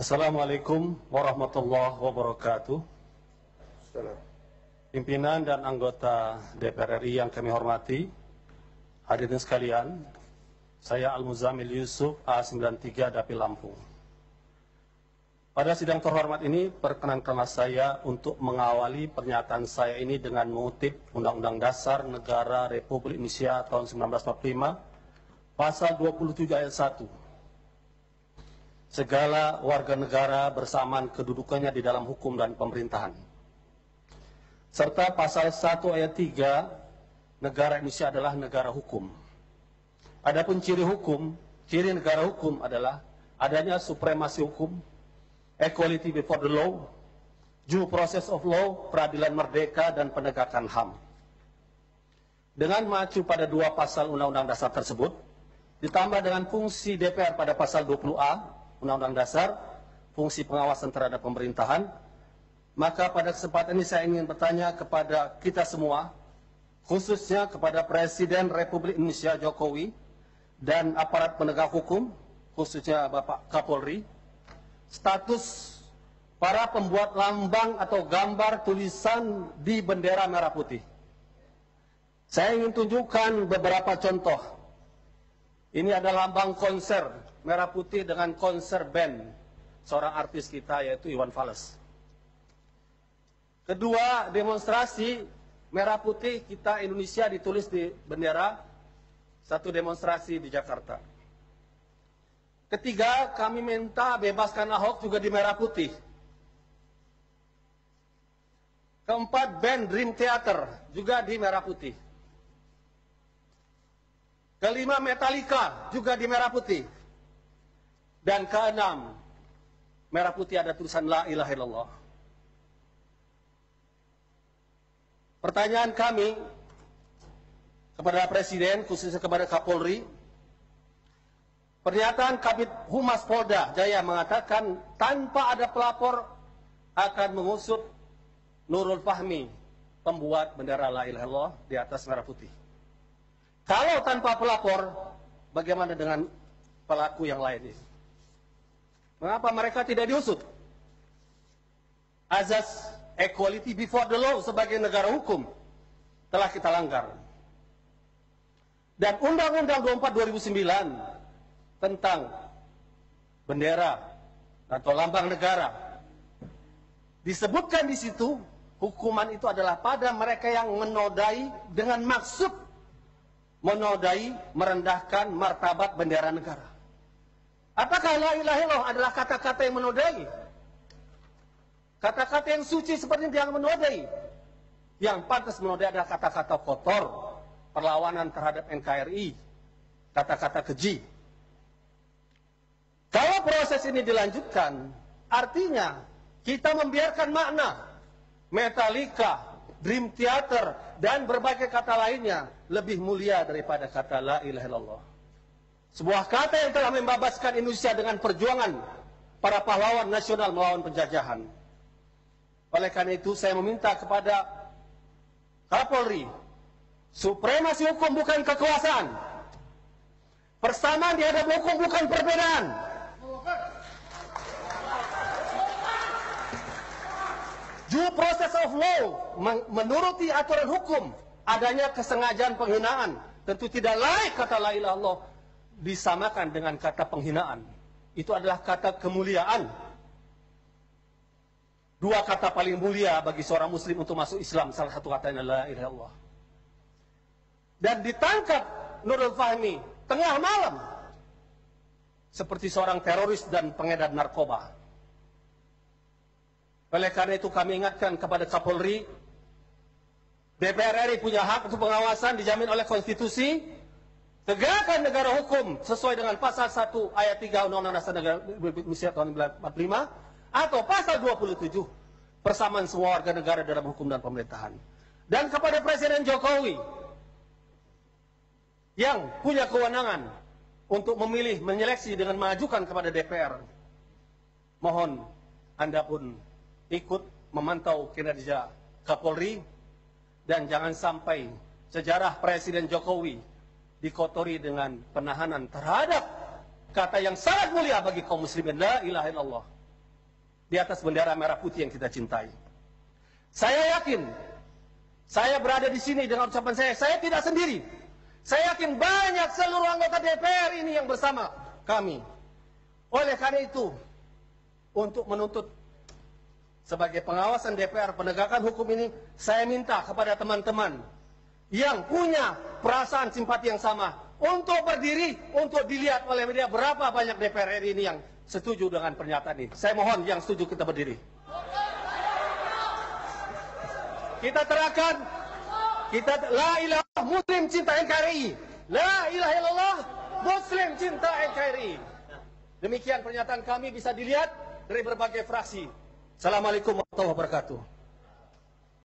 Assalamualaikum warahmatullahi wabarakatuh. Pimpinan dan anggota DPR RI yang kami hormati, hadirin sekalian, saya Al-Muzamil Yusuf A93 Dapil Lampung. Pada sidang terhormat ini, perkenankanlah saya untuk mengawali pernyataan saya ini dengan mengutip Undang-Undang Dasar Negara Republik Indonesia tahun 1945, Pasal 27 ayat 1. Segala warga negara bersamaan kedudukannya di dalam hukum dan pemerintahan. Serta pasal 1 ayat 3, negara Indonesia adalah negara hukum. Adapun ciri negara hukum adalah adanya supremasi hukum, equality before the law, due process of law, peradilan merdeka, dan penegakan HAM. Dengan mengacu pada dua pasal Undang-Undang Dasar tersebut, ditambah dengan fungsi DPR pada pasal 20A, Undang-Undang Dasar, fungsi pengawasan terhadap pemerintahan, maka pada kesempatan ini saya ingin bertanya kepada kita semua, khususnya kepada Presiden Republik Indonesia Jokowi dan aparat penegak hukum, khususnya Bapak Kapolri, status para pembuat lambang atau gambar tulisan di bendera merah putih. Saya ingin tunjukkan beberapa contoh. Ini adalah lambang konser merah putih dengan konser band seorang artis kita yaitu Iwan Fals. Kedua, demonstrasi merah putih kita Indonesia ditulis di bendera, satu demonstrasi di Jakarta. Ketiga, kami minta bebaskan Ahok juga di merah putih. Keempat, band Dream Theater juga di merah putih. Kelima, Metallica juga di merah putih. Dan keenam, merah putih ada tulisan La ilaha illallah. Pertanyaan kami kepada Presiden, khususnya kepada Kapolri, pernyataan Kabid Humas Polda Jaya mengatakan tanpa ada pelapor akan mengusut Nurul Fahmi, pembuat bendera La ilaha illallah di atas merah putih. Kalau tanpa pelapor, bagaimana dengan pelaku yang lain ini? Mengapa mereka tidak diusut? Azas equality before the law sebagai negara hukum telah kita langgar. Dan Undang-Undang 24 2009 tentang bendera atau lambang negara disebutkan di situ hukuman itu adalah pada mereka yang menodai dengan maksud menodai, merendahkan martabat bendera negara. Apakah la ilaha illallah adalah kata-kata yang menodai? Kata-kata yang suci seperti yang menodai. Yang pantas menodai adalah kata-kata kotor, perlawanan terhadap NKRI, kata-kata keji. Kalau proses ini dilanjutkan, artinya kita membiarkan makna Metallica, Dream Theater, dan berbagai kata lainnya lebih mulia daripada kata la ilaha illallah. Sebuah kata yang telah membebaskan Indonesia dengan perjuangan para pahlawan nasional melawan penjajahan. Oleh karena itu saya meminta kepada Kapolri, supremasi hukum bukan kekuasaan. Persamaan di hadapan hukum bukan perbedaan. Due process of law, menuruti aturan hukum, adanya kesengajaan penghinaan. Tentu tidak layak kata la ilaha illallah disamakan dengan kata penghinaan. Itu adalah kata kemuliaan. Dua kata paling mulia bagi seorang muslim untuk masuk Islam, salah satu katanya la ilaha illallah. Dan ditangkap Nurul Fahmi tengah malam seperti seorang teroris dan pengedar narkoba. Oleh karena itu kami ingatkan kepada Kapolri, DPR RI punya hak untuk pengawasan dijamin oleh konstitusi. Tegakkan negara hukum sesuai dengan pasal 1 ayat 3 Undang-Undang Dasar Negara Republik Indonesia tahun 1945 atau pasal 27 persamaan semua warga negara dalam hukum dan pemerintahan. Dan kepada Presiden Jokowi yang punya kewenangan untuk memilih, menyeleksi dengan mengajukan kepada DPR, mohon Anda pun ikut memantau kinerja Kapolri dan jangan sampai sejarah Presiden Jokowi dikotori dengan penahanan terhadap kata yang sangat mulia bagi kaum muslimin, la ilaha illallah. di atas bendera merah putih yang kita cintai. Saya yakin, saya berada di sini dengan ucapan saya tidak sendiri. Saya yakin banyak seluruh anggota DPR ini yang bersama kami. Oleh karena itu, untuk menuntut sebagai pengawasan DPR penegakan hukum ini, saya minta kepada teman-teman yang punya perasaan simpati yang sama untuk berdiri, untuk dilihat oleh media berapa banyak DPR RI ini yang setuju dengan pernyataan ini. Saya mohon yang setuju kita berdiri. Kita terangkan, kita la ilaha muslim cinta NKRI. La ilaha illallah muslim cinta NKRI. Demikian pernyataan kami bisa dilihat dari berbagai fraksi. Assalamualaikum warahmatullahi wabarakatuh.